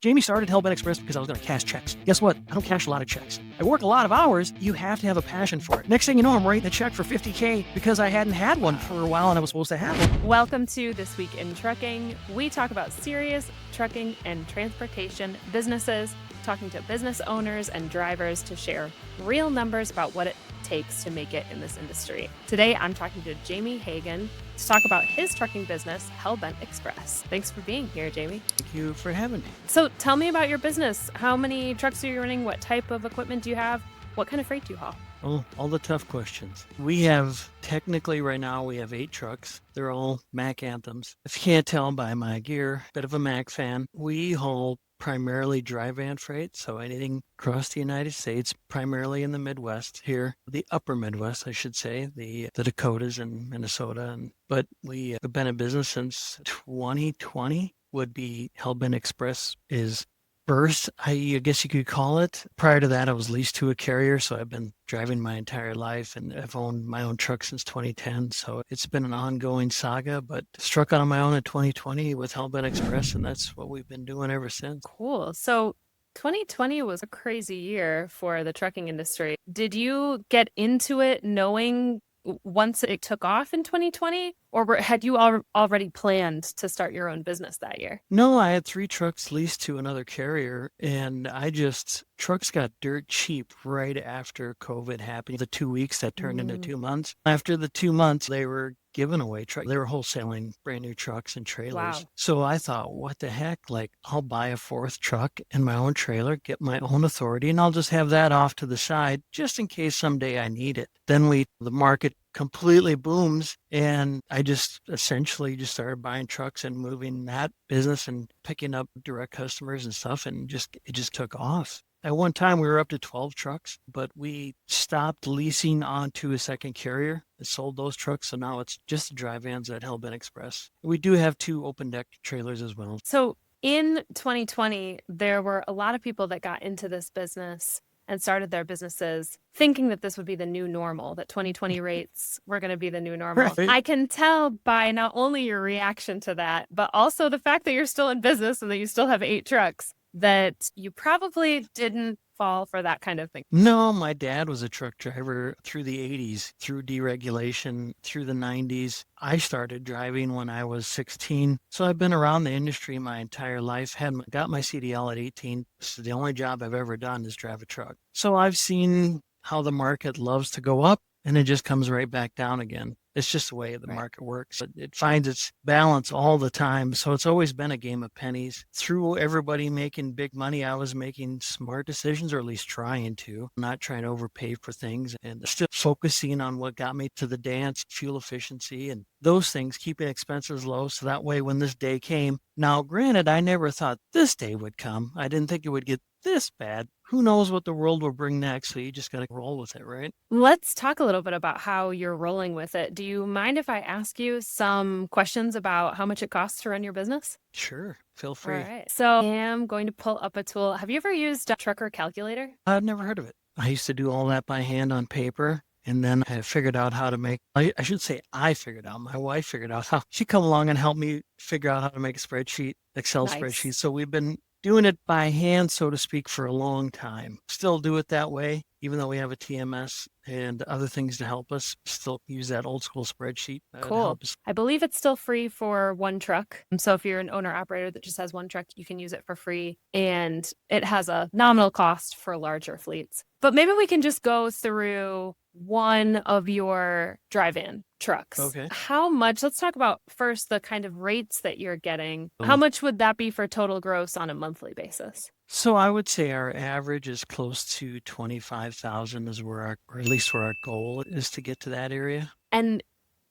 Jamie started Hellbent Xpress because I was going to cash checks. Guess what? I don't cash a lot of checks. I work a lot of hours. You have to have a passion for it. Next thing you know, I'm writing a check for $50K because I hadn't had one for a while and I was supposed to have one. Welcome to This Week in Trucking. We talk about serious trucking and transportation businesses, talking to business owners and drivers to share real numbers about what it takes to make it in this industry. Today, I'm talking to Jamie Hagen to talk about his trucking business, Hellbent Xpress. Thanks for being here, Jamie. Thank you for having me. So tell me about your business. How many trucks are you running? What type of equipment do you have? What kind of freight do you haul? Oh, all the tough questions. We have, technically right now, we have 8 trucks. They're all Mack Anthems. If you can't tell by my gear, bit of a Mack fan. We haul primarily dry van freight, so anything across the United States, primarily in the Midwest here, the upper Midwest, I should say, the Dakotas and Minnesota. But we have been in business since 2020, would be Hellbent Xpress is birth, I guess you could call it. Prior to that, I was leased to a carrier, so I've been driving my entire life, and I've owned my own truck since 2010. So it's been an ongoing saga, but struck out on my own in 2020 with Hellbent Xpress, and that's what we've been doing ever since. Cool. So 2020 was a crazy year for the trucking industry. Did you get into it knowing once it took off in 2020, or had you already planned to start your own business that year? No, I had 3 trucks leased to another carrier, and trucks got dirt cheap right after COVID happened. The 2 weeks that turned into 2 months. After the 2 months, they were giving away trucks. They were wholesaling brand new trucks and trailers. Wow. So I thought, what the heck? Like, I'll buy a 4th truck and my own trailer, get my own authority, and I'll just have that off to the side just in case someday I need it. Then the market completely booms, and I just essentially just started buying trucks and moving that business and picking up direct customers and stuff, and it just took off. At one time, we were up to 12 trucks, but we stopped leasing onto a second carrier and sold those trucks. So now it's just the dry vans at Hellbent Xpress. We do have 2 open deck trailers as well. So in 2020, there were a lot of people that got into this business and started their businesses thinking that this would be the new normal, that 2020 rates were going to be the new normal. Right. I can tell by not only your reaction to that, but also the fact that you're still in business and that you still have 8 trucks, that you probably didn't fall for that kind of thing. No, my dad was a truck driver through the 80s, through deregulation, through the 90s. I started driving when I was 16. So I've been around the industry my entire life. Got my CDL at 18. So the only job I've ever done is drive a truck. So I've seen how the market loves to go up and it just comes right back down again. It's just the way the market works. It finds its balance all the time. So it's always been a game of pennies. Through everybody making big money, I was making smart decisions, or at least trying to, not trying to overpay for things, and still focusing on what got me to the dance, fuel efficiency and those things, keeping expenses low. So that way when this day came, now granted, I never thought this day would come. I didn't think it would get this bad. Who knows what the world will bring next? So you just got to roll with it, right? Let's talk a little bit about how you're rolling with it. Do you mind if I ask you some questions about how much it costs to run your business? Sure. Feel free. All right. So I am going to pull up a tool. Have you ever used a trucker calculator? I've never heard of it. I used to do all that by hand on paper. And then I figured out how to I should say I figured out, my wife figured out how. She come along and helped me figure out how to make a spreadsheet, Excel spreadsheet. So we've been doing it by hand, so to speak, for a long time. Still do it that way, even though we have a TMS and other things to help us. Still use that old school spreadsheet. Cool. I believe it's still free for 1 truck. So if you're an owner operator that just has 1 truck, you can use it for free. And it has a nominal cost for larger fleets. But maybe we can just go through one of your dry van trucks. Okay. How much, let's talk about first the kind of rates that you're getting. How much would that be for total gross on a monthly basis? So I would say our average is close to 25,000 is or at least where our goal is to get to that area. And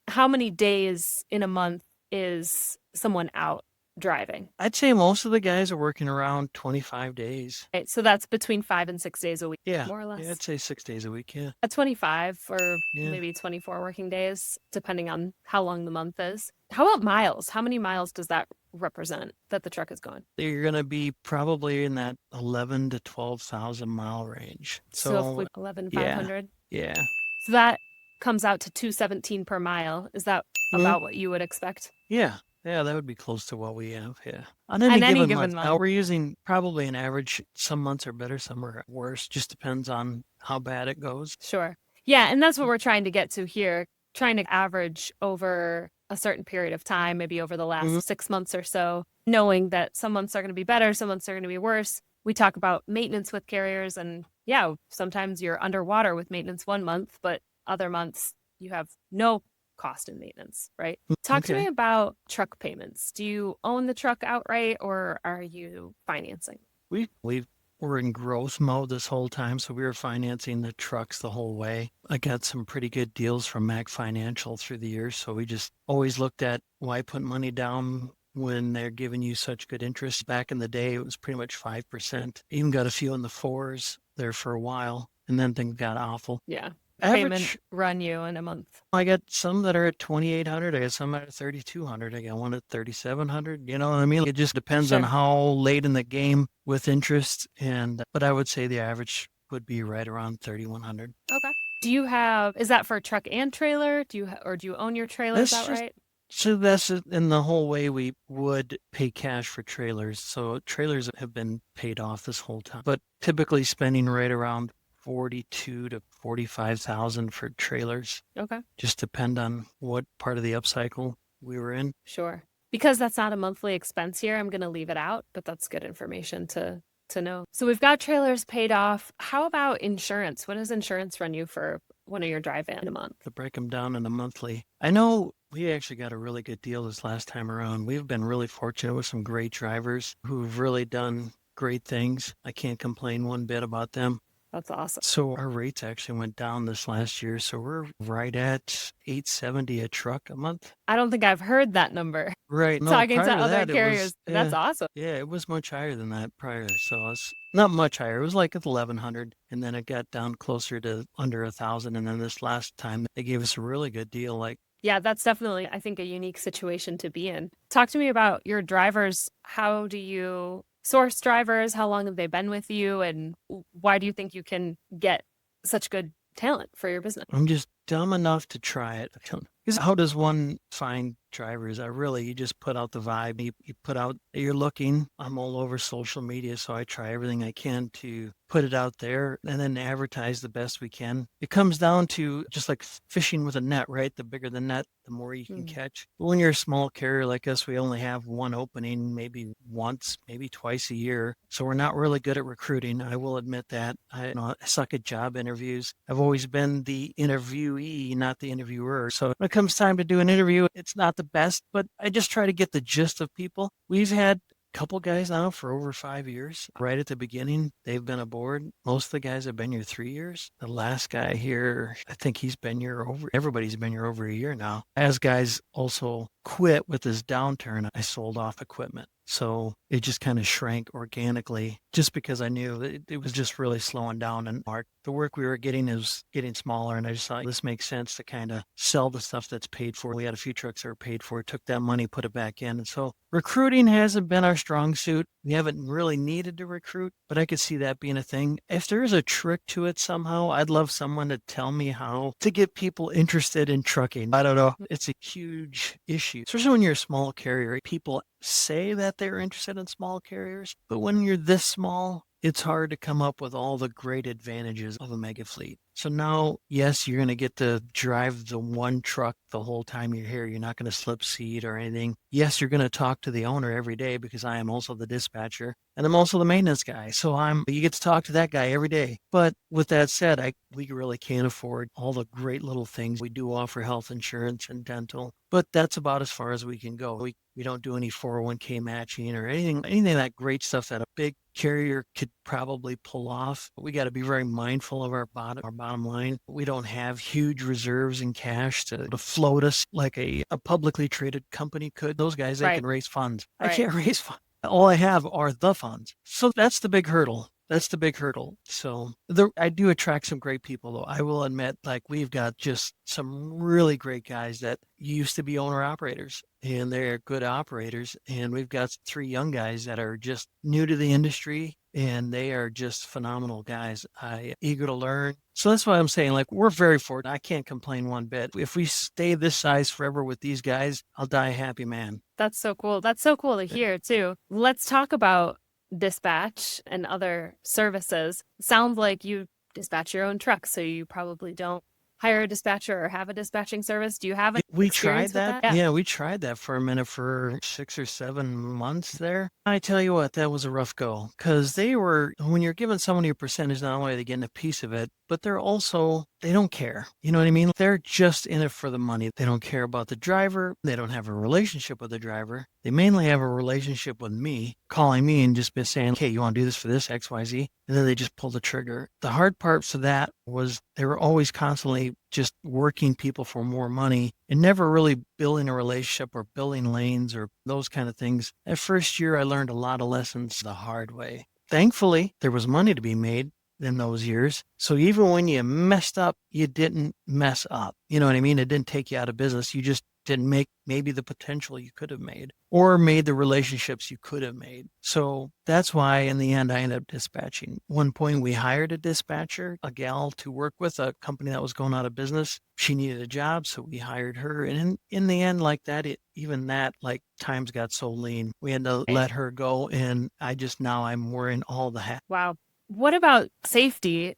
how many days in a month is someone out driving? I'd say most of the guys are working around 25 days. Right, so that's between 5 and 6 days a week, Yeah, more or less. Yeah, I'd say 6 days a week, yeah. At 25 or maybe 24 working days, depending on how long the month is. How about miles? How many miles does that represent that the truck is going? You're going to be probably in that 11 to 12,000 mile range. So if we 11,500? Yeah. So that comes out to $217 per mile. Is that about what you would expect? Yeah. Yeah, that would be close to what we have. Yeah. On any And any given given month, month. we're using probably an average. Some months are better, some are worse. Just depends on how bad it goes. Sure. Yeah, and that's what we're trying to get to here, trying to average over a certain period of time, maybe over the Mhm. last 6 months or so, knowing that some months are going to be better, some months are going to be worse. We talk about maintenance with carriers, and yeah, sometimes you're underwater with maintenance one month, but other months you have no cost in maintenance, right? Talk to me Okay. about truck payments. Do you own the truck outright or are you financing? We were in growth mode this whole time, so we were financing the trucks the whole way. I got some pretty good deals from Mac Financial through the years, so we just always looked at why put money down when they're giving you such good interest. Back in the day, it was pretty much 5%. Even got a few in the fours there for a while, and then things got awful. Yeah. Payment Average, run you in a month. I got some that are at 2,800. I got some at 3,200. I got one at 3,700. You know what I mean? It just depends on Sure. how late in the game with interest. But I would say the average would be right around 3,100. Okay. Do you have, is that for truck and trailer? Or do you own your trailers That's just outright? so that's in the whole way we would pay cash for trailers. So trailers have been paid off this whole time, but typically spending right around 42 to 45,000 for trailers. Okay. Just depend on what part of the upcycle we were in. Sure. Because that's not a monthly expense here, I'm going to leave it out, but that's good information to know. So we've got trailers paid off. How about insurance? What does insurance run you for one of your drive-in a month? To break them down in a monthly. I know we actually got a really good deal this last time around. We've been really fortunate with some great drivers who've really done great things. I can't complain one bit about them. That's awesome. So our rates actually went down this last year. So we're right at 870 a truck a month. I don't think I've heard that number. Right. No, Talking to prior to other that, it was, carriers, that's yeah, awesome. yeah, it was much higher than that prior. So it's not much higher. It was like at 1,100, and then it got down closer to under 1,000. And then this last time, they gave us a really good deal. Like, Yeah, that's definitely, I think, a unique situation to be in. Talk to me about your drivers. How do you source drivers? How long have they been with you? And why do you think you can get such good talent for your business? I'm just dumb enough to try it. Because how does one find drivers? You just put out the vibe. You put out, you're looking. I'm all over social media, so I try everything I can to put it out there and then advertise the best we can. It comes down to just like fishing with a net, right? The bigger the net, the more you can catch. But when you're a small carrier like us, we only have one opening, maybe once, maybe twice a year. So we're not really good at recruiting. I will admit that. I suck at job interviews. I've always been the interviewee, not the interviewer. So when it comes time to do an interview, it's not the best, but I just try to get the gist of people. We've had couple guys now for over 5 years. Right at the beginning, they've been aboard. Most of the guys have been here 3 years. The last guy here, I think he's been here everybody's been here over a year now. As guys also quit with this downturn, I sold off equipment. So it just kind of shrank organically just because I knew that it was just really slowing down. And the work we were getting is getting smaller. And I just thought this makes sense to kind of sell the stuff that's paid for. We had a few trucks that were paid for, took that money, put it back in. And so recruiting hasn't been our strong suit. We haven't really needed to recruit, but I could see that being a thing. If there is a trick to it somehow, I'd love someone to tell me how to get people interested in trucking. I don't know. It's a huge issue, especially when you're a small carrier. People say that they're interested in small carriers, but when you're this small, it's hard to come up with all the great advantages of a mega fleet. So now, yes, you're going to get to drive the one truck the whole time you're here. You're not going to slip seat or anything. Yes, you're going to talk to the owner every day because I am also the dispatcher and I'm also the maintenance guy. So you get to talk to that guy every day. But with that said, we really can't afford all the great little things. We do offer health insurance and dental, but that's about as far as we can go. We don't do any 401k matching or anything of that great stuff that a big carrier could probably pull off. We got to be very mindful of our bottom line. We don't have huge reserves in cash to float us like a publicly traded company could. Those guys, they Right. can raise funds. I Right. can't raise funds. All I have are the funds. So that's the big hurdle. That's the big hurdle. So I do attract some great people, though. I will admit, like we've got just some really great guys that used to be owner operators and they're good operators. And we've got 3 young guys that are just new to the industry and they are just phenomenal guys. I eager to learn. So that's why I'm saying, like, we're very fortunate. I can't complain one bit. If we stay this size forever with these guys, I'll die a happy man. That's so cool. That's so cool to hear too. Let's talk about dispatch and other services. Sounds like you dispatch your own truck, so you probably don't hire a dispatcher or have a dispatching service. Do you have any We tried experience with that. that? Yeah, we tried that for a minute for 6 or 7 months there. I tell you what, that was a rough go because when you're giving somebody a percentage, not only are they getting a piece of it, but they don't care. You know what I mean? They're just in it for the money. They don't care about the driver. They don't have a relationship with the driver. They mainly have a relationship with me, calling me and just been saying, okay, you want to do this for this XYZ? And then they just pull the trigger. The hard part for that was they were always constantly just working people for more money and never really building a relationship or building lanes or those kind of things. That first year, I learned a lot of lessons the hard way. Thankfully, there was money to be made in those years. So even when you messed up, you didn't mess up. You know what I mean? It didn't take you out of business. You just didn't make maybe the potential you could have made or made the relationships you could have made. So that's why in the end, I ended up dispatching. One point we hired a dispatcher, a gal to work with a company that was going out of business. She needed a job. So we hired her. And in the end, like that, like times got so lean, we had to let her go. And now I'm wearing all the hats. Wow. What about safety?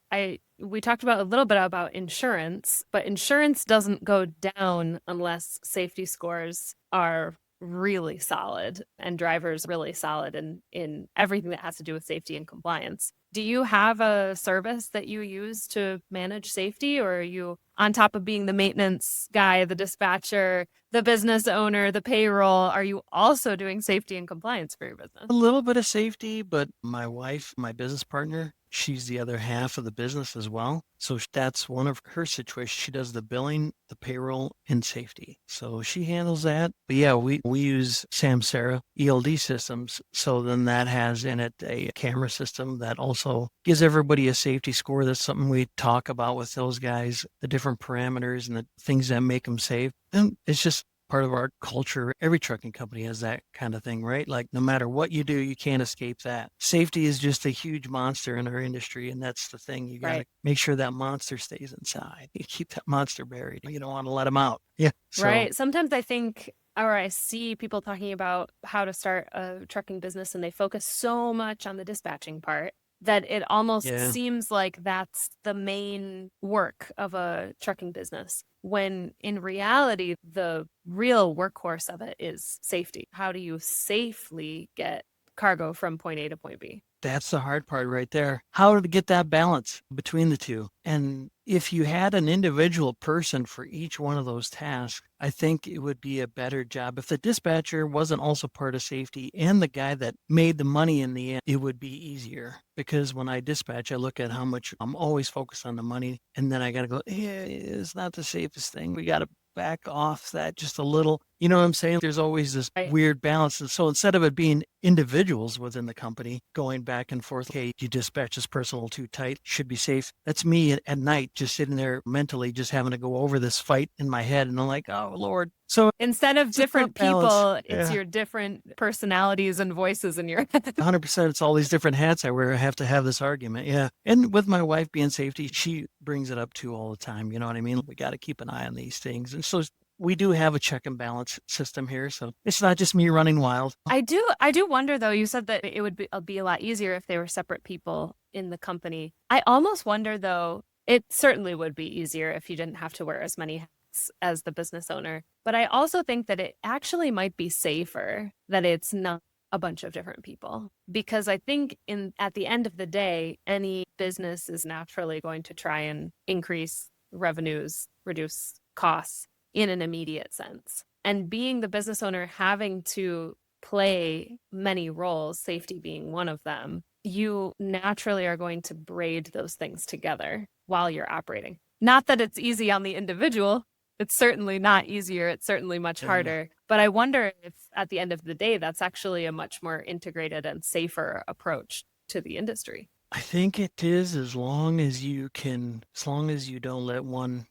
We talked about a little bit about insurance, but insurance doesn't go down unless safety scores are really solid and drivers really solid in everything that has to do with safety and compliance. Do you have a service that you use to manage safety, or are you on top of being the maintenance guy, the dispatcher, the business owner, the payroll? Are you also doing safety and compliance for your business? A little bit of safety, but my wife, my business partner, she's the other half of the business as well. So that's one of her situations. She does the billing, the payroll, and safety. So she handles that. But yeah, we use Samsara ELD systems. So then that has in it a camera system that also gives everybody a safety score. That's something we talk about with those guys, the different parameters and the things that make them safe. And it's just part of our culture. Every trucking company has that kind of thing, right? Like no matter what you do, you can't escape that. Safety is just a huge monster in our industry. And that's the thing. You got to make sure that monster stays inside. You keep that monster buried. You don't want to let him out. Yeah. Right. Sometimes I think, or I see people talking about how to start a trucking business and they focus so much on the dispatching part that it almost seems like that's the main work of a trucking business, when in reality, the real workhorse of it is safety. How do you safely get cargo from point A to point B? That's the hard part right there. How to get that balance between the two. And if you had an individual person for each one of those tasks, I think it would be a better job. If the dispatcher wasn't also part of safety and the guy that made the money in the end, it would be easier. Because when I dispatch, I look at how much I'm always focused on the money. And then I got to go, it's not the safest thing. We got to back off that just a little. You know what I'm saying? There's always this weird balance. And so instead of it being individuals within the company going back and forth, hey, you dispatch this person a little too tight, should be safe. That's me at night, just sitting there mentally, just having to go over this fight in my head. And I'm like, oh, Lord. So instead of different people, it's your different personalities and voices in your head. 100%. It's all these different hats I wear. I have to have this argument. Yeah. And with my wife being safety, she brings it up too all the time. You know what I mean? We got to keep an eye on these things. And so we do have a check and balance system here. So it's not just me running wild. I do wonder, though, you said that it would be a lot easier if they were separate people in the company. I almost wonder, though, it certainly would be easier if you didn't have to wear as many hats as the business owner. But I also think that it actually might be safer that it's not a bunch of different people, because I think at the end of the day, any business is naturally going to try and increase revenues, reduce costs in an immediate sense. And being the business owner, having to play many roles, safety being one of them, you naturally are going to braid those things together while you're operating. Not that it's easy on the individual. It's certainly not easier. It's certainly much harder. But I wonder if at the end of the day, that's actually a much more integrated and safer approach to the industry. I think it is, as long as you don't let one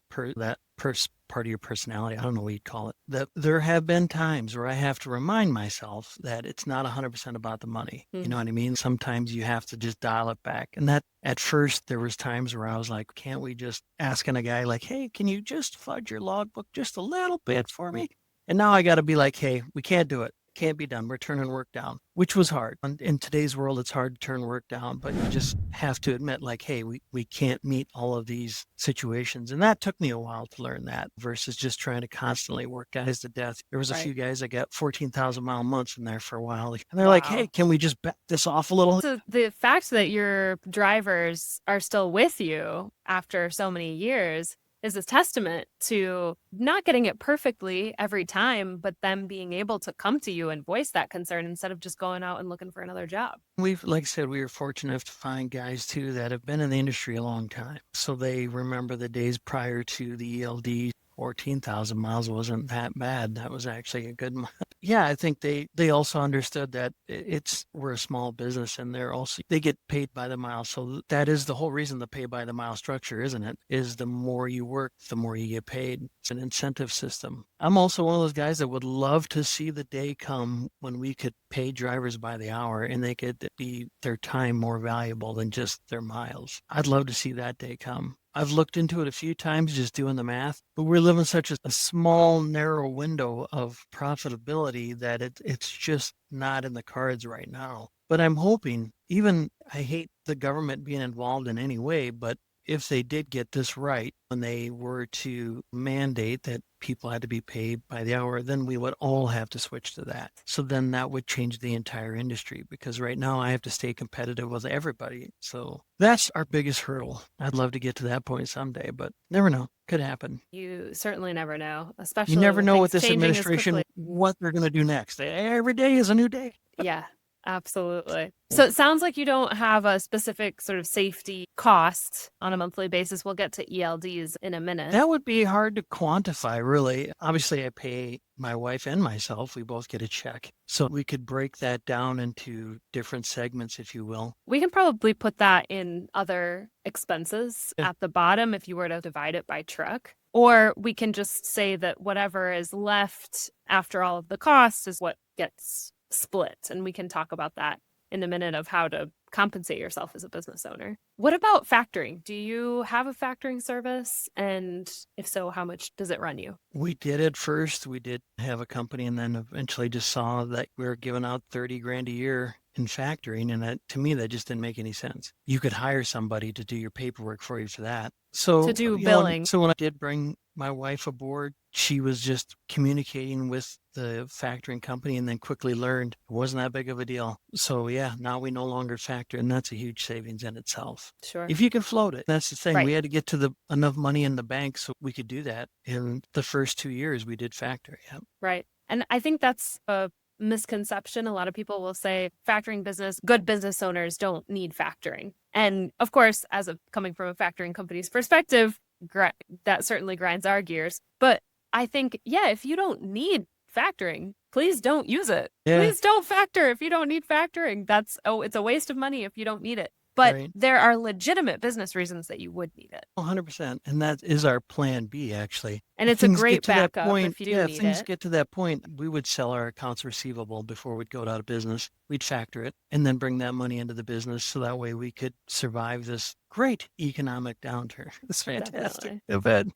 part of your personality. I don't know what you'd call it. That there have been times where I have to remind myself that it's not 100% about the money. You know what I mean? Sometimes you have to just dial it back. And that at first there was times where I was like, can't we just asking a guy like, hey, can you just fudge your logbook just a little bit for me? And now I got to be like, hey, we can't do it. Can't be done. We're turning work down, which was hard. In today's world, it's hard to turn work down, but you just have to admit, like, hey, we can't meet all of these situations. And that took me a while to learn that versus just trying to constantly work guys to death. There was a few guys that got 14,000 mile months in there for a while. And they're like, hey, can we just back this off a little? So the fact that your drivers are still with you after so many years is a testament to not getting it perfectly every time, but them being able to come to you and voice that concern instead of just going out and looking for another job. Like I said, we were fortunate to find guys too that have been in the industry a long time. So they remember the days prior to the ELD. 14,000 miles wasn't that bad. That was actually a good month. Yeah, I think they also understood that we're a small business and they get paid by the mile. So that is the whole reason the pay by the mile structure, isn't it? Is the more you work, the more you get paid. It's an incentive system. I'm also one of those guys that would love to see the day come when we could pay drivers by the hour and they could be their time more valuable than just their miles. I'd love to see that day come. I've looked into it a few times just doing the math, but we're living such a small, narrow window of profitability that it's just not in the cards right now. But I'm hoping, I hate the government being involved in any way, but if they did get this right, when they were to mandate that people had to be paid by the hour, then we would all have to switch to that. So then that would change the entire industry because right now I have to stay competitive with everybody. So that's our biggest hurdle. I'd love to get to that point someday, but never know. Could happen. You certainly never know, especially you never know with things this changing as administration quickly. what they're going to do next. Every day is a new day. Yeah, absolutely. So it sounds like you don't have a specific sort of safety cost on a monthly basis. We'll get to ELDs in a minute. That would be hard to quantify, really. Obviously, I pay my wife and myself. We both get a check. So we could break that down into different segments, if you will. We can probably put that in other expenses at the bottom if you were to divide it by truck. Or we can just say that whatever is left after all of the costs is what gets split. And we can talk about that in a minute of how to compensate yourself as a business owner. What about factoring? Do you have a factoring service? And if so, how much does it run you? We did at first. We did have a company and then eventually just saw that we were giving out 30 grand a year in factoring. And that, to me, that just didn't make any sense. You could hire somebody to do your paperwork for you for that. So to do billing. So when I did bring my wife aboard, she was just communicating with the factoring company and then quickly learned it wasn't that big of a deal. So yeah, now we no longer factor, and that's a huge savings in itself. Sure. If you can float it, that's the thing. Right. We had to get to enough money in the bank so we could do that. In the first 2 years, we did factor. Yeah. Right. And I think that's a misconception. A lot of people will say factoring business, good business owners don't need factoring. And of course, coming from a factoring company's perspective, that certainly grinds our gears. But I think, if you don't need factoring, please don't use it. Yeah. Please don't factor if you don't need factoring. It's a waste of money if you don't need it. But there are legitimate business reasons that you would need it. 100%. And that is our plan B, actually. And it's a great backup if you do need it. If things get to that point, we would sell our accounts receivable before we'd go out of business. We'd factor it and then bring that money into the business so that way we could survive this great economic downturn. It's fantastic.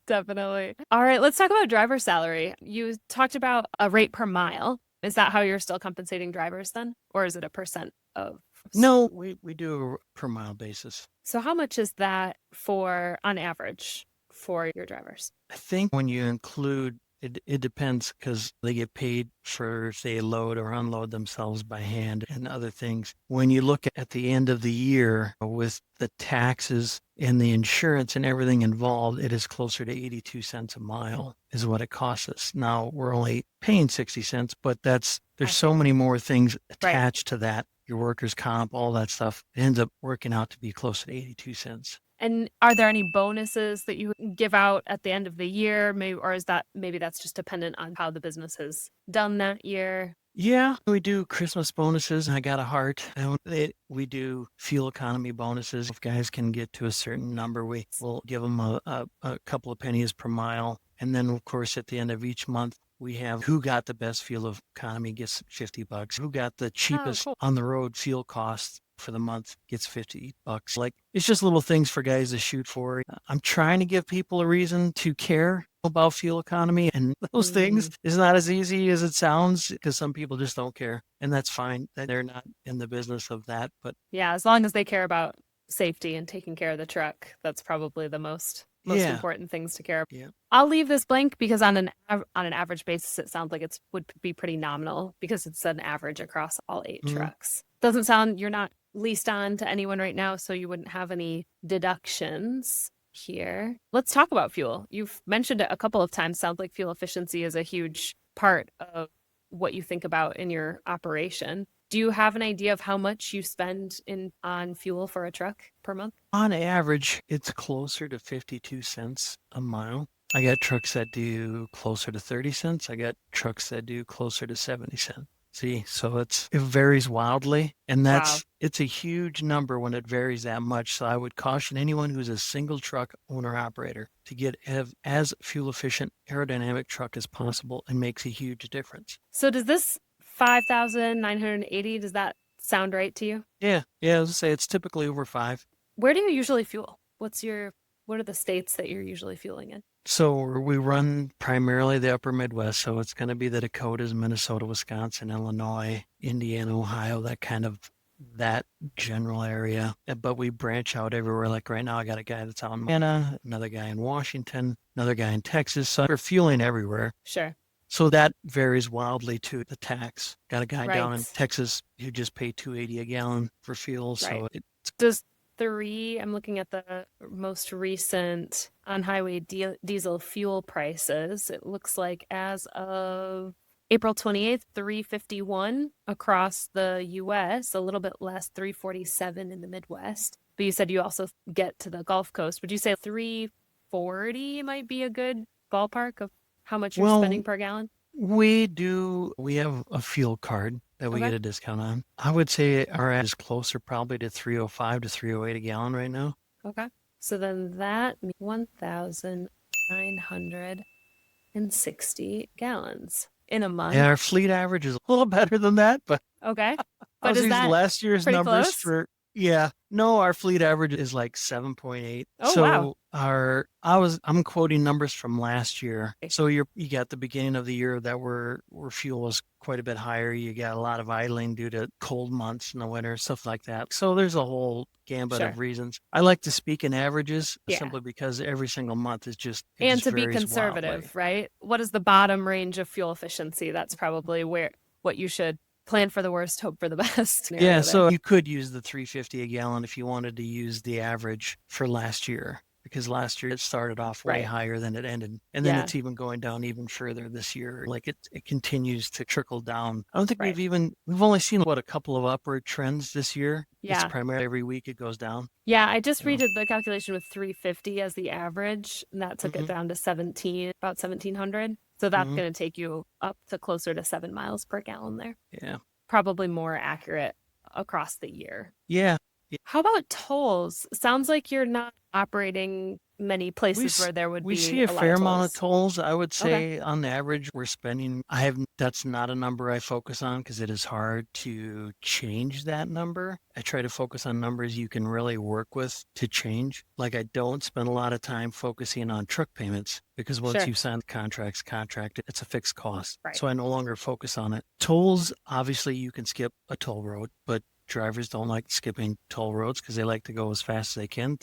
Definitely. All right, let's talk about driver salary. You talked about a rate per mile. Is that how you're still compensating drivers then? Or is it a percent of? No, we do a per mile basis. So how much is that on average for your drivers? I think when you include, it depends because they get paid for, say, load or unload themselves by hand and other things. When you look at the end of the year with the taxes and the insurance and everything involved, it is closer to 82 cents a mile is what it costs us. Now, we're only paying 60 cents, but there's so many more things attached to that. Your workers' comp, all that stuff, it ends up working out to be closer to 82 cents. And are there any bonuses that you give out at the end of the year? Or is that maybe that's just dependent on how the business has done that year? Yeah, we do Christmas bonuses. I got a heart. We do fuel economy bonuses. If guys can get to a certain number, we'll give them a couple of pennies per mile. And then, of course, at the end of each month, we have who got the best fuel economy gets $50. Who got the Oh, cheapest cool. on the road fuel cost for the month gets $50. Like, it's just little things for guys to shoot for. I'm trying to give people a reason to care about fuel economy, and those things is not as easy as it sounds because some people just don't care, and that's fine. They're not in the business of that, but Yeah, as long as they care about safety and taking care of the truck, that's probably the most yeah, important things to care about. yeah. I'll leave this blank because on an average basis, it sounds like it would be pretty nominal because it's an average across all 8 Mhm. trucks. Doesn't sound you're not leased on to anyone right now, so you wouldn't have any deductions here. Let's talk about fuel. You've mentioned it a couple of times. Sounds like fuel efficiency is a huge part of what you think about in your operation. Do you have an idea of how much you spend on fuel for a truck per month? On average, it's closer to 52 cents a mile. I got trucks that do closer to 30 cents. I got trucks that do closer to 70 cents. See, so it varies wildly, and Wow. it's a huge number when it varies that much. So I would caution anyone who's a single truck owner operator to get as fuel efficient aerodynamic truck as possible, and makes a huge difference. So does this 5,980, does that sound right to you? Yeah, yeah, as I say, it's typically over 5. Where do you usually fuel? What are the states that you're usually fueling in? So we run primarily the upper Midwest. So it's going to be the Dakotas, Minnesota, Wisconsin, Illinois, Indiana, Ohio, that general area. But we branch out everywhere. Like right now, I got a guy that's out in Montana, another guy in Washington, another guy in Texas. So we're fueling everywhere. Sure. So that varies wildly to the tax. Got a guy down in Right. Texas who just paid $2.80 a gallon for fuel. Right. So it's Does I'm looking at the most recent on-highway diesel fuel prices. It looks like as of April 28th, 351 across the US, a little bit less, 347 in the Midwest. But you said you also get to the Gulf Coast. Would you say 340 might be a good ballpark of how much you're well, spending per gallon? we have a fuel card that we Okay. get a discount on. I would say our ad is closer probably to 305 to 308 a gallon right now. Okay. So then that means 1,960 gallons in a Yeah, month. our fleet average is a little better than that, but Okay. I But was is using that last year's pretty numbers close? for, yeah. No, our fleet average is like 7.8. Oh, wow. So I'm quoting numbers from last year. So you got the beginning of the year that where fuel was quite a bit higher. You got a lot of idling due to cold months in the winter, stuff like that. So there's a whole gambit Sure. of reasons. I like to speak in averages Yeah. simply because every single month is just, it And just to be varies conservative, wildly. right? What is the bottom range of fuel efficiency? That's probably what you should plan for the worst, hope for the best scenario Yeah, there. so you could use the 350 a gallon if you wanted to use the average for last year, because last year it started off way Right. higher than it ended. And then Yeah. it's even going down even further this year. Like it continues to trickle down. I don't think Right. we've only seen a couple of upward trends this year. It's Yeah. primarily every week it goes down. Yeah, I just You know? redid the calculation with 350 as the average, and that took it hmm down to about 1700. So that's hmm going to take you up to closer to 7 miles per gallon there. Yeah. Probably more accurate across the year. Yeah. How about tolls? Sounds like you're not operating many places where there would We be see a a lot fair of amount of tolls. tolls. I would Okay. say on average, we're spending, that's not a number I focus on because it is hard to change that number. I try to focus on numbers you can really work with to change. Like I don't spend a lot of time focusing on truck payments because once Sure. you sign the contract, it's a fixed cost. Right. So I no longer focus on it. Tolls, obviously you can skip a toll road, but drivers don't like skipping toll roads because they like to go as fast as they can.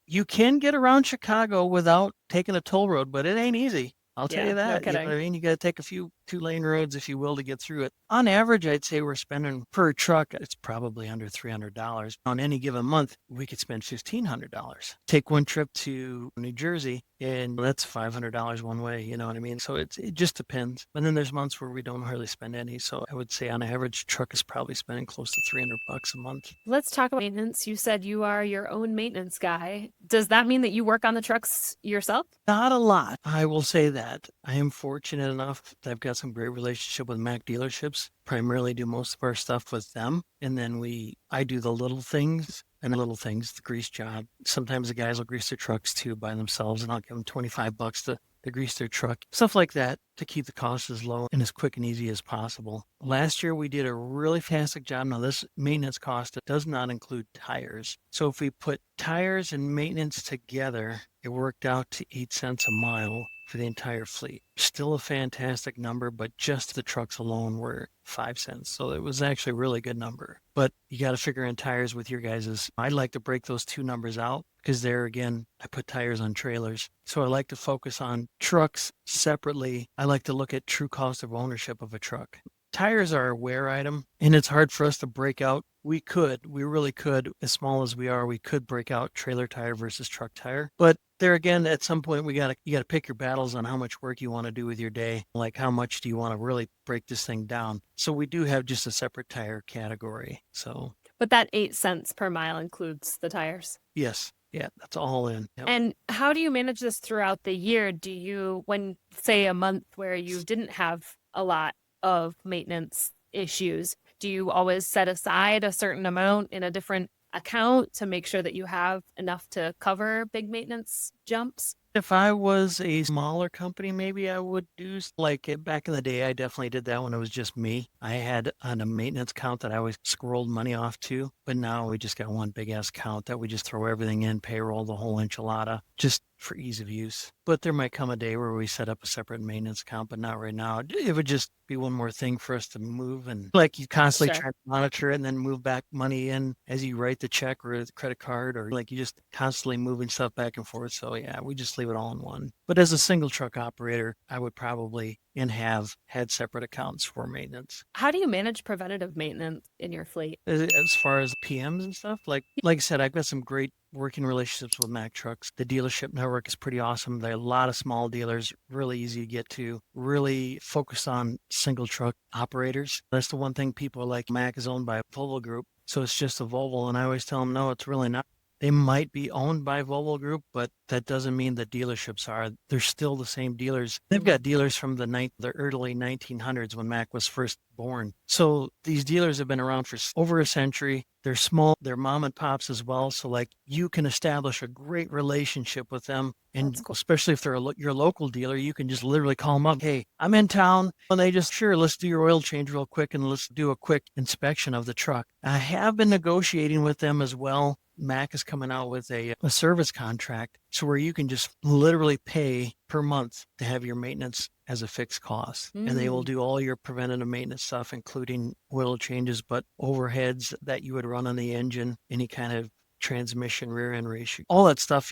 You can get around Chicago without taking a toll road, but it ain't easy. I'll tell Yeah, you no that. You know what kidding. I mean? You got to take a few 2-lane roads, if you will, to get through it. On average, I'd say we're spending per truck, it's probably under $300. On any given month, we could spend $1,500. Take one trip to New Jersey, and that's $500 one way. You know what I mean? So it just depends. And then there's months where we don't hardly spend any. So I would say on average, truck is probably spending close to $300 a month. Let's talk about maintenance. You said you are your own maintenance guy. Does that mean that you work on the trucks yourself? Not a lot. I will say that. I am fortunate enough that I've got some great relationship with Mac dealerships. Primarily do most of our stuff with them. And then I do the little things, the grease job. Sometimes the guys will grease their trucks too by themselves, and I'll give them $25 to to grease their truck, stuff like that to keep the costs as low and as quick and easy as possible. Last year, we did a really fantastic job. Now, this maintenance cost does not include tires. So if we put tires and maintenance together, it worked out to 8 cents a mile for the entire fleet. Still a fantastic number, but just the trucks alone were 5 cents. So it was actually a really good number. But you got to figure in tires with your guys's. I'd like to break those two numbers out because there again, I put tires on trailers. So I like to focus on trucks separately. I like to look at true cost of ownership of a truck. Tires are a wear item, and it's hard for us to break out. We really could, as small as we are, we could break out trailer tire versus truck tire. But there again, at some point, you gotta pick your battles on how much work you want to do with your day. Like how much do you want to really break this thing down? So we do have just a separate tire category. So, But that 8 cents per mile includes the tires. yes. Yeah, that's all in. Yep. And how do you manage this throughout the year? Do you, when say a month where you didn't have a lot of maintenance issues, do you always set aside a certain amount in a different account to make sure that you have enough to cover big maintenance jumps? If I was a smaller company, maybe I would do like it back in the day. I definitely did that when it was just me. I had on a maintenance count that I always scrolled money off to, but now we just got one big ass count that we just throw everything in, payroll, the whole enchilada, just for ease of use. But there might come a day where we set up a separate maintenance account, but not right now. It would just be one more thing for us to move, and like you constantly Sure. try to monitor it and then move back money in as you write the check or the credit card, or like you just constantly moving stuff back and forth. So yeah, we just leave it all in one. But as a single truck operator, I would probably and have had separate accounts for maintenance. How do you manage preventative maintenance in your fleet? As far as PMs and stuff, like I said, I've got some great working relationships with Mack Trucks. The dealership network is pretty awesome. There are a lot of small dealers, really easy to get to, really focused on single truck operators. That's the one thing people are like. Mack is owned by Volvo Group, so it's just a Volvo. And I always tell them, no, it's really not. They might be owned by Volvo Group, but that doesn't mean the dealerships are. They're still the same dealers. They've got dealers from the early 1900s when Mack was first born. So these dealers have been around for over a century. They're small. They're mom and pops as well. So like you can establish a great relationship with them. And That's cool. especially if they're your local dealer, you can just literally call them up. Hey, I'm in town. And they just, sure, let's do your oil change real quick and let's do a quick inspection of the truck. I have been negotiating with them as well. Mack is coming out with a service contract, so where you can just literally pay per month to have your maintenance as a fixed cost. And they will do all your preventative maintenance stuff, including oil changes, but overheads that you would run on the engine, any kind of transmission, rear end ratio, all that stuff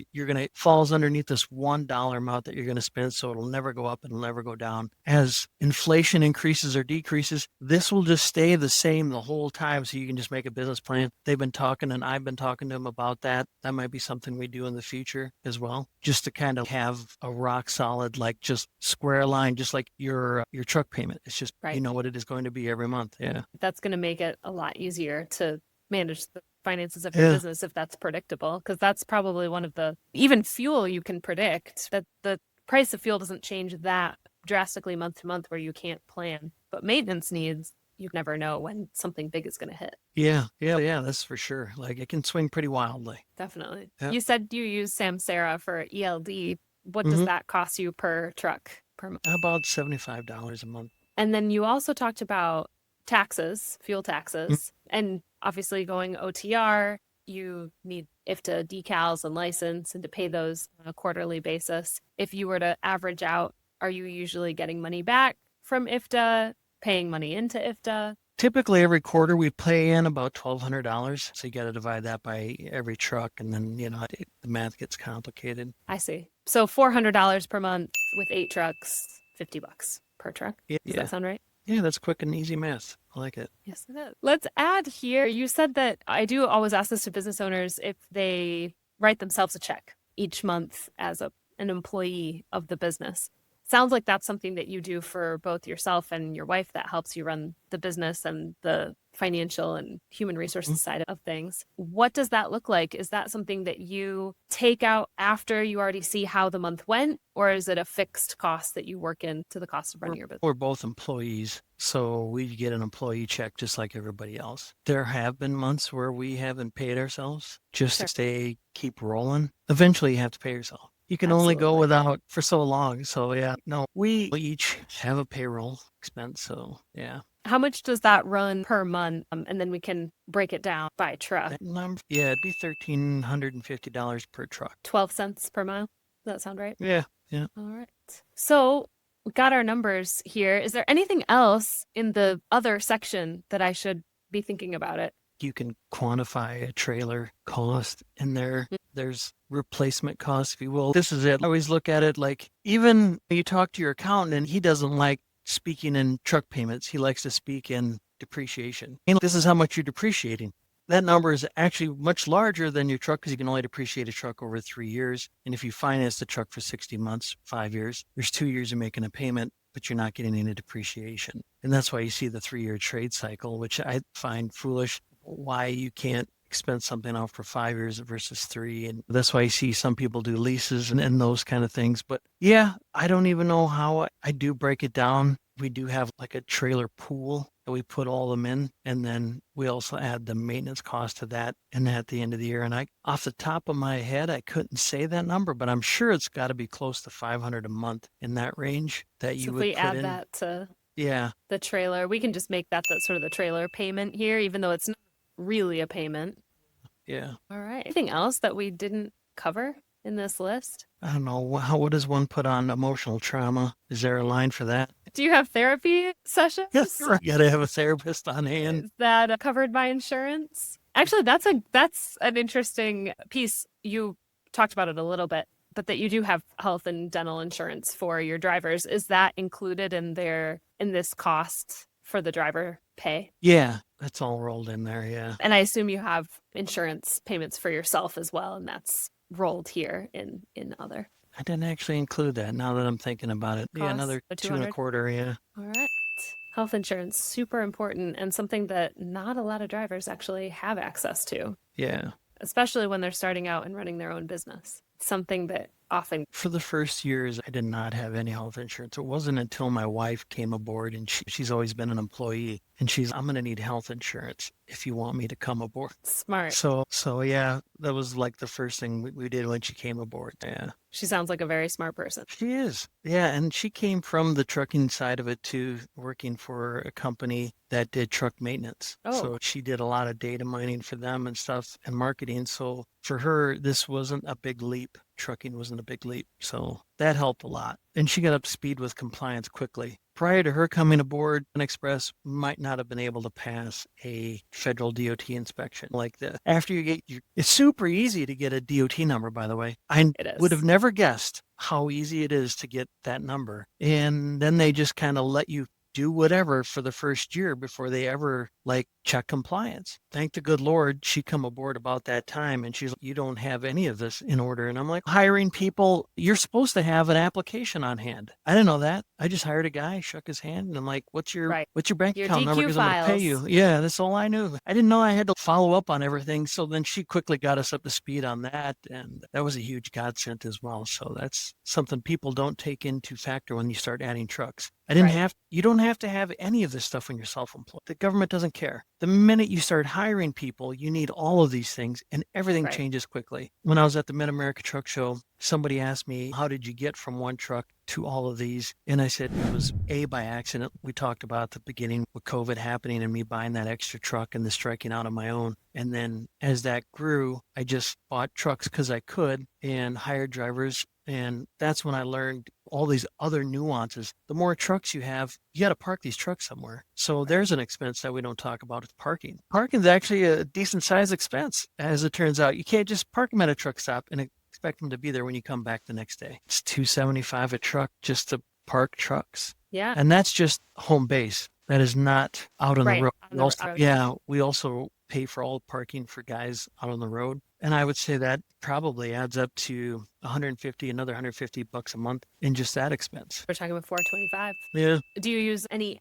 falls underneath this $1 amount that you're going to spend. So it'll never go up and it'll never go down. As inflation increases or decreases, this will just stay the same the whole time. So you can just make a business plan. They've been talking and I've been talking to them about that. That might be something we do in the future as well, just to kind of have a rock solid, like just square line, just like your truck payment. It's just, Right. You know what it is going to be every month. Yeah. That's going to make it a lot easier to manage the finances of your business if that's predictable, because that's probably one of the, even fuel you can predict, that the price of fuel doesn't change that drastically month to month where you can't plan. But maintenance needs, you never know when something big is going to hit. Yeah, that's for sure. Like it can swing pretty wildly. Definitely. Yep. You said you use Samsara for ELD. What does that cost you per truck per month? About $75 a month. And then you also talked about taxes, fuel taxes, and obviously going OTR, you need IFTA decals and license and to pay those on a quarterly basis. If you were to average out, are you usually getting money back from IFTA, paying money into IFTA? Typically every quarter we pay in about $1,200. So you got to divide that by every truck. And then, the math gets complicated. I see. So $400 per month with 8 trucks, $50 per truck. Yeah. Does that sound right? Yeah, that's quick and easy math. I like it. Yes, it is. Let's add here. You said that I do always ask this to business owners if they write themselves a check each month as an employee of the business. Sounds like that's something that you do for both yourself and your wife that helps you run the business and the financial and human resources side of things. What does that look like? Is that something that you take out after you already see how the month went, or is it a fixed cost that you work into the cost of running your business? We're both employees, so we get an employee check just like everybody else. There have been months where we haven't paid ourselves just to keep rolling. Eventually you have to pay yourself. You can only go without for so long. So yeah, no, we each have a payroll expense. So yeah. How much does that run per month? And then we can break it down by truck. That number, yeah, it'd be $1,350 per truck. 12 cents per mile. Does that sound right? Yeah, yeah. All right. So we got our numbers here. Is there anything else in the other section that I should be thinking about it? You can quantify a trailer cost in there. There's replacement costs, if you will. This is it. I always look at it like, even you talk to your accountant and he doesn't like speaking in truck payments. He likes to speak in depreciation. And this is how much you're depreciating. That number is actually much larger than your truck because you can only depreciate a truck over 3 years. And if you finance the truck for 60 months, 5 years, there's 2 years of making a payment, but you're not getting any depreciation. And that's why you see the 3-year trade cycle, which I find foolish. Why you can't expense something out for 5 years versus 3. And that's why you see some people do leases and those kind of things. But yeah, I don't even know how I do break it down. We do have like a trailer pool that we put all them in. And then we also add the maintenance cost to that and at the end of the year. And off the top of my head, I couldn't say that number, but I'm sure it's got to be close to $500 a month in that range that you would put in. So if we add that to the trailer, we can just make that the sort of the trailer payment here, even though it's not really a payment. Yeah. All right. Anything else that we didn't cover in this list? I don't know. What does one put on emotional trauma? Is there a line for that? Do you have therapy sessions? Yes, right. You got to have a therapist on hand. Is that covered by insurance? Actually, that's an interesting piece. You talked about it a little bit, but that you do have health and dental insurance for your drivers. Is that included in this cost for the driver pay? Yeah, that's all rolled in there, yeah. And I assume you have insurance payments for yourself as well, and that's rolled here in other. I didn't actually include that now that I'm thinking about it. Yeah, another 2.25, yeah. All right. Health insurance, super important and something that not a lot of drivers actually have access to. Yeah. Especially when they're starting out and running their own business. It's something that often... For the first years, I did not have any health insurance. It wasn't until my wife came aboard, and she's always been an employee, and I'm going to need health insurance if you want me to come aboard. Smart. So yeah, that was like the first thing we did when she came aboard. Yeah. She sounds like a very smart person. She is. Yeah, and she came from the trucking side of it too, working for a company that did truck maintenance. Oh. So she did a lot of data mining for them and stuff and marketing. So for her, this wasn't a big leap. Trucking wasn't a big leap. So that helped a lot. And she got up to speed with compliance quickly. Prior to her coming aboard, an Express might not have been able to pass a federal DOT inspection like this. After you get it's super easy to get a DOT number, by the way. I would have never guessed how easy it is to get that number. And then they just kind of let you do whatever for the first year before they ever check compliance. Thank the good Lord, she come aboard about that time and she's like, you don't have any of this in order. And I'm like, hiring people, you're supposed to have an application on hand. I didn't know that. I just hired a guy, shook his hand, and I'm like, what's your bank account number? Because I'm going to pay you. Yeah, that's all I knew. I didn't know I had to follow up on everything. So then she quickly got us up to speed on that. And that was a huge godsend as well. So that's something people don't take into factor when you start adding trucks. You don't have to have any of this stuff when you're self-employed. The government doesn't care. The minute you start hiring people, you need all of these things and everything changes quickly. When I was at the Mid-America Truck Show, somebody asked me, how did you get from one truck to all of these? And I said, it was by accident. We talked about at the beginning with COVID happening and me buying that extra truck and the striking out on my own. And then as that grew, I just bought trucks because I could and hired drivers. And that's when I learned all these other nuances. The more trucks you have, you got to park these trucks somewhere. So there's an expense that we don't talk about. It's parking. Parking is actually a decent size expense, as it turns out. You can't just park them at a truck stop and expect them to be there when you come back the next day. It's $275 a truck just to park trucks. Yeah. And that's just home base. That is not out on the road. We also pay for all parking for guys out on the road. And I would say that probably adds up to another $150 a month in just that expense. We're talking about $425. Yeah. Do you use any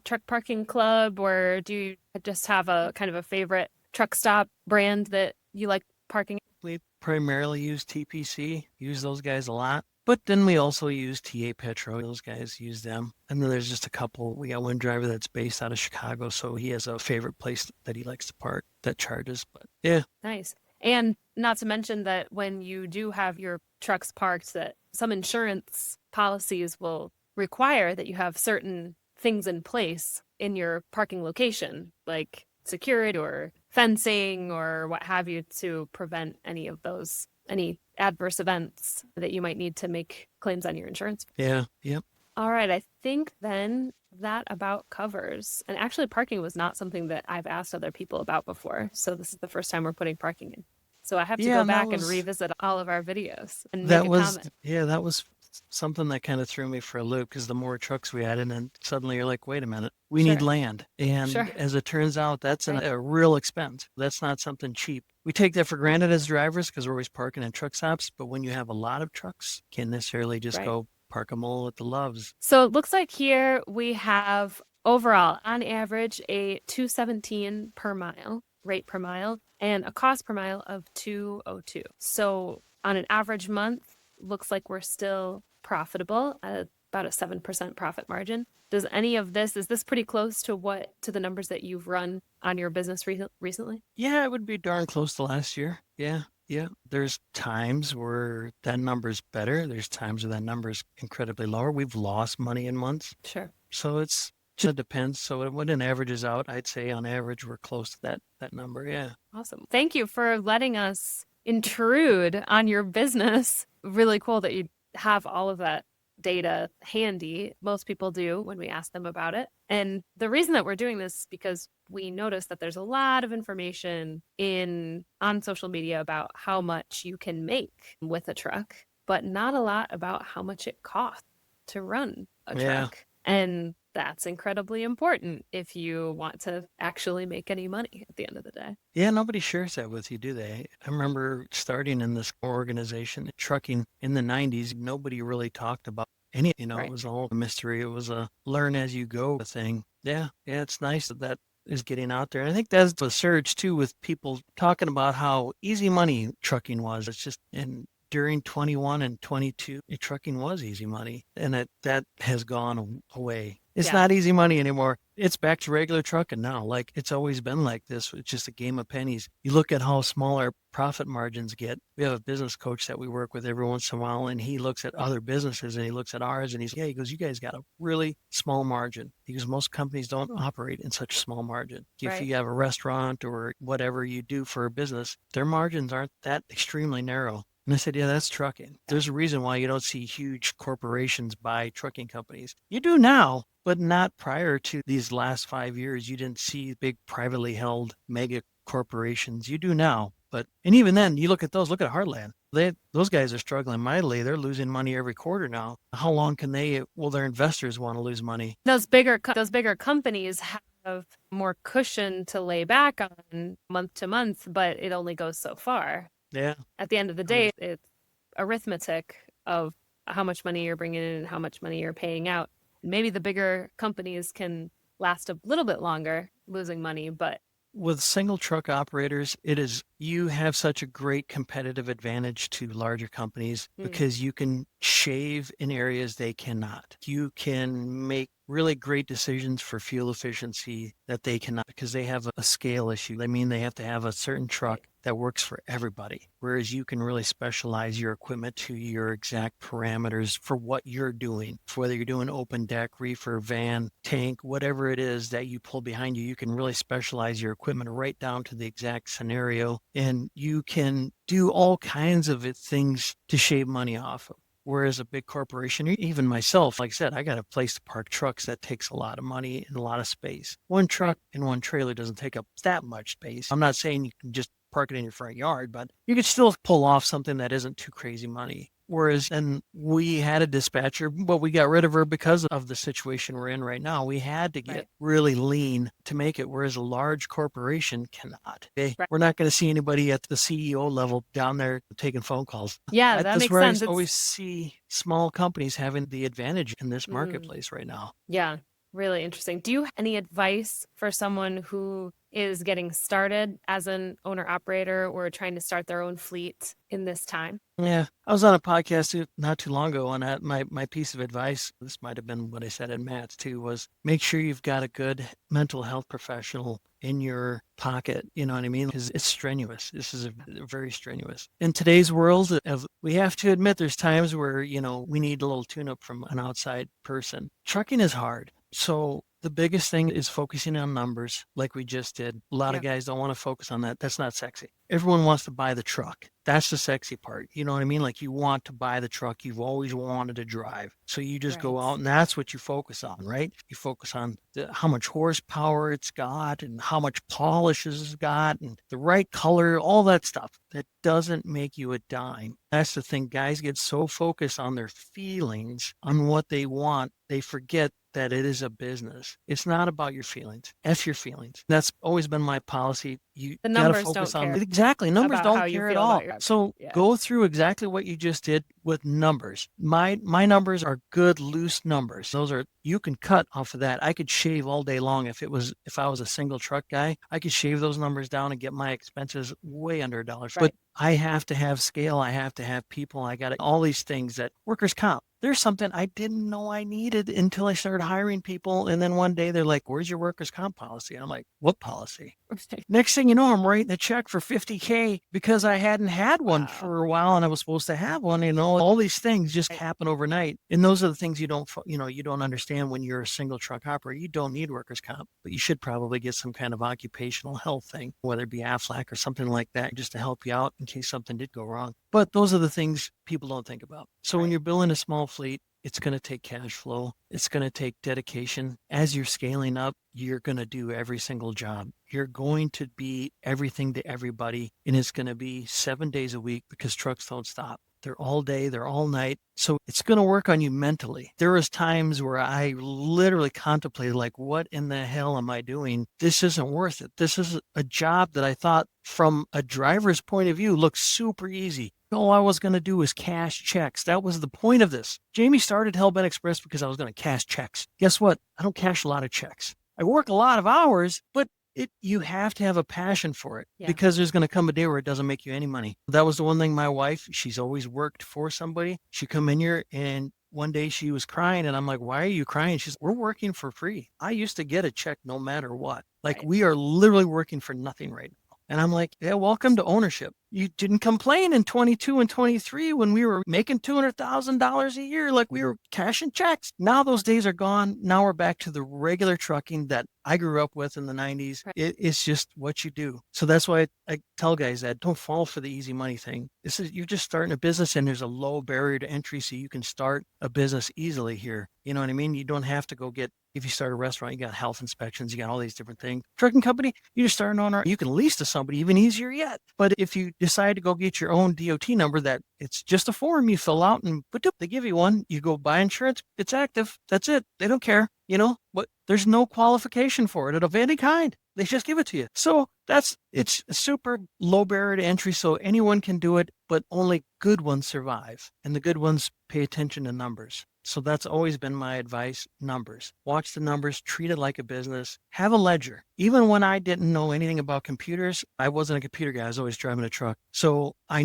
truck parking club, or do you just have a kind of a favorite truck stop brand that you like parking? We primarily use TPC, use those guys a lot. But then we also use TA Petro. Those guys use them. And then there's just a couple. We got one driver that's based out of Chicago, so he has a favorite place that he likes to park that charges. But yeah. Nice. And not to mention that when you do have your trucks parked that some insurance policies will require that you have certain things in place in your parking location, like security or fencing or what have you, to prevent any of those, any adverse events that you might need to make claims on your insurance. Yeah. Yep. All right. I think then that about covers. And actually, parking was not something that I've asked other people about before. So this is the first time we're putting parking in. So I have to Yeah. go And back and revisit all of our videos and make that a was, comment. that was something that kind of threw me for a loop, because the more trucks we added, and suddenly you're like, wait a minute, we need Sure. land. And Sure. as it turns out, that's Right. a real expense. That's not something cheap. We take that for granted as drivers because we're always parking in truck stops. But when you have a lot of trucks, can't necessarily just Right. go park them all at the Loves. So it looks like here we have overall, on average, a 217 per mile rate per mile and a cost per mile of 202. So on an average month, looks like we're still profitable at about a 7% profit margin. Does any of this, is this pretty close to the numbers that you've run on your business recently? Yeah, it would be darn close to last year. Yeah. Yeah. There's times where that number's better. There's times where that number's incredibly lower. We've lost money in months. Sure. So it's just depends. So when it averages out, I'd say on average we're close to that number. Yeah. Awesome. Thank you for letting us intrude on your business. Really cool that you have all of that data handy. Most people do when we ask them about it. And the reason that we're doing this is because we notice that there's a lot of information on social media about how much you can make with a truck, but not a lot about how much it costs to run a truck. And that's incredibly important if you want to actually make any money at the end of the day. Yeah, nobody shares that with you, do they? I remember starting in this organization, trucking in the 90s, nobody really talked about any, Right. It was all a mystery. It was a learn as you go thing. Yeah, it's nice that is getting out there. And I think that's the surge too, with people talking about how easy money trucking was. It's just, and during 21 and 22, trucking was easy money, and that has gone away. It's not easy money anymore. It's back to regular trucking now. Like it's always been like this. It's just a game of pennies. You look at how small our profit margins get. We have a business coach that we work with every once in a while, and he looks at other businesses and he looks at ours and he goes, you guys got a really small margin. Because most companies don't operate in such a small margin. If you have a restaurant or whatever you do for a business, their margins aren't that extremely narrow. And I said, yeah, that's trucking. There's a reason why you don't see huge corporations buy trucking companies. You do now, but not prior to these last 5 years. You didn't see big privately held mega corporations. You do now. And even then, you look at look at Heartland. Those guys are struggling mightily. They're losing money every quarter now. How long can their investors want to lose money? Those bigger companies have more cushion to lay back on month to month, but it only goes so far. Yeah. At the end of the day, it's arithmetic of how much money you're bringing in and how much money you're paying out. Maybe the bigger companies can last a little bit longer losing money, but with single truck operators, you have such a great competitive advantage to larger companies because you can shave in areas they cannot. You can make really great decisions for fuel efficiency that they cannot, because they have a scale issue. I mean, they have to have a certain truck that works for everybody, whereas you can really specialize your equipment to your exact parameters for what you're doing. For whether you're doing open deck, reefer, van, tank, whatever it is that you pull behind you, you can really specialize your equipment right down to the exact scenario, and you can do all kinds of things to shave money off of. Whereas a big corporation, even myself, like I said, I got a place to park trucks that takes a lot of money and a lot of space. One truck and one trailer doesn't take up that much space. I'm not saying you can just park it in your front yard, but you could still pull off something that isn't too crazy money. Whereas, and we had a dispatcher, but we got rid of her because of the situation we're in right now. We had to get really lean to make it, whereas a large corporation cannot. Okay? We're not going to see anybody at the CEO level down there taking phone calls. Yeah, that makes sense. I always see small companies having the advantage in this marketplace right now. Yeah. Really interesting. Do you have any advice for someone who is getting started as an owner operator or trying to start their own fleet in this time? Yeah, I was on a podcast not too long ago on that. My piece of advice, this might have been what I said in Matt's too, was make sure you've got a good mental health professional in your pocket. You know what I mean? Because it's strenuous. This is very strenuous. In today's world, we have to admit there's times where, we need a little tune-up from an outside person. Trucking is hard. So the biggest thing is focusing on numbers like we just did. A lot of guys don't want to focus on that. That's not sexy. Everyone wants to buy the truck. That's the sexy part. You know what I mean? Like you want to buy the truck you've always wanted to drive. So you just go out and that's what you focus on, right? You focus on how much horsepower it's got and how much polish it's got and the right color, all that stuff. That doesn't make you a dime. That's the thing. Guys get so focused on their feelings, on what they want, they forget that it is a business. It's not about your feelings. F your feelings. That's always been my policy. You got to focus on exactly. Numbers don't care at all. So go through exactly what you just did with numbers. My numbers are good, loose numbers. Those are, you can cut off of that. I could shave all day long if I was a single truck guy. I could shave those numbers down and get my expenses way under $1. But I have to have scale. I have to have people. I got all these things that workers' comp. There's something I didn't know I needed until I started hiring people. And then one day they're like, where's your workers' comp policy? And I'm like, what policy? Next thing you know, I'm writing a check for $50K because I hadn't had one for a while and I was supposed to have one. All these things just happen overnight. And those are the things you don't understand when you're a single truck operator. You don't need workers' comp, but you should probably get some kind of occupational health thing, whether it be AFLAC or something like that, just to help you out in case something did go wrong. But those are the things people don't think about. So when you're building a small fleet, it's going to take cash flow. It's going to take dedication. As you're scaling up, you're going to do every single job. You're going to be everything to everybody. And it's going to be 7 days a week because trucks don't stop. They're all day, they're all night. So it's going to work on you mentally. There was times where I literally contemplated, like, what in the hell am I doing? This isn't worth it. This is a job that I thought from a driver's point of view looks super easy. All I was going to do was cash checks. That was the point of this. Jamie started Hellbent Xpress because I was going to cash checks. Guess what? I don't cash a lot of checks. I work a lot of hours, but you have to have a passion for it because there's going to come a day where it doesn't make you any money. That was the one thing my wife, she's always worked for somebody. She'd come in here and one day she was crying and I'm like, why are you crying? She's, we're working for free. I used to get a check no matter what. Like we are literally working for nothing right now. And I'm like, yeah, welcome to ownership. You didn't complain in 22 and 23 when we were making $200,000 a year, like we were cashing checks. Now those days are gone. Now we're back to the regular trucking that I grew up with in the 90s. It's just what you do. So that's why I tell guys that don't fall for the easy money thing. You're just starting a business and there's a low barrier to entry so you can start a business easily here. You know what I mean? You don't have to go if you start a restaurant, you got health inspections, you got all these different things. Trucking company, you just start an owner. You can lease to somebody, even easier yet. But if you decide to go get your own DOT number, that it's just a form you fill out and they give you one. You go buy insurance, it's active. That's it. They don't care. But there's no qualification for it of any kind. They just give it to you. So it's a super low barrier to entry. So anyone can do it, but only good ones survive. And the good ones pay attention to numbers. So that's always been my advice, numbers. Watch the numbers, treat it like a business, have a ledger. Even when I didn't know anything about computers, I wasn't a computer guy. I was always driving a truck. So I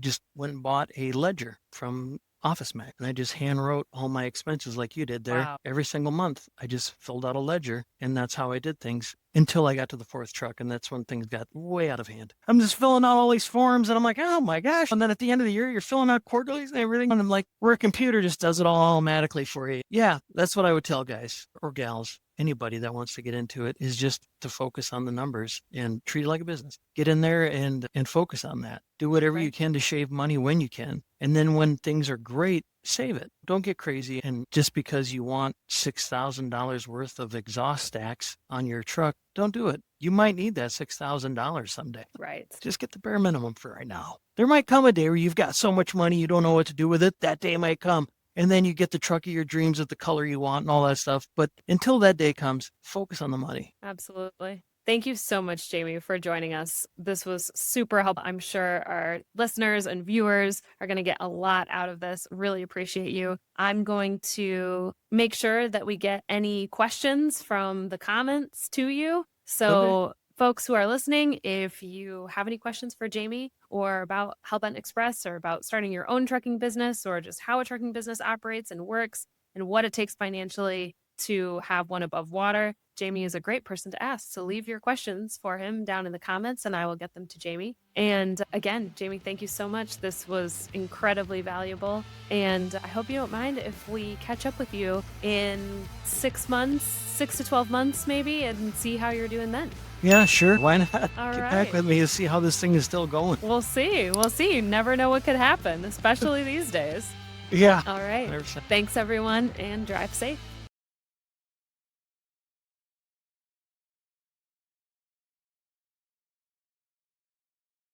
just went and bought a ledger from Office Mac. And I just hand wrote all my expenses like you did there. Wow. Every single month, I just filled out a ledger. And that's how I did things until I got to the fourth truck. And that's when things got way out of hand. I'm just filling out all these forms and I'm like, oh my gosh. And then at the end of the year, you're filling out quarterlies and everything. And I'm like, where a computer just does it all automatically for you. Yeah, that's what I would tell guys or gals. Anybody that wants to get into it is just to focus on the numbers and treat it like a business. Get in there and focus on that. Do whatever you can to shave money when you can. And then when things are great, save it. Don't get crazy. And just because you want $6,000 worth of exhaust stacks on your truck, don't do it. You might need that $6,000 someday. Right. Just get the bare minimum for right now. There might come a day where you've got so much money, you don't know what to do with it. That day might come. And then you get the truck of your dreams of the color you want and all that stuff. But until that day comes, focus on the money. Absolutely. Thank you so much, Jamie, for joining us. This was super helpful. I'm sure our listeners and viewers are going to get a lot out of this. Really appreciate you. I'm going to make sure that we get any questions from the comments to you. So, folks who are listening, if you have any questions for Jamie or about Hellbent Express or about starting your own trucking business or just how a trucking business operates and works and what it takes financially to have one above water, Jamie is a great person to ask. So leave your questions for him down in the comments and I will get them to Jamie. And again, Jamie, thank you so much. This was incredibly valuable. And I hope you don't mind if we catch up with you in 6 months, 6 to 12 months maybe, and see how you're doing then. Yeah, sure. Why not? All Get right. back with me and see how this thing is still going. We'll see. We'll see. You never know what could happen, especially these days. Yeah. All right. 100%. Thanks, everyone, and drive safe.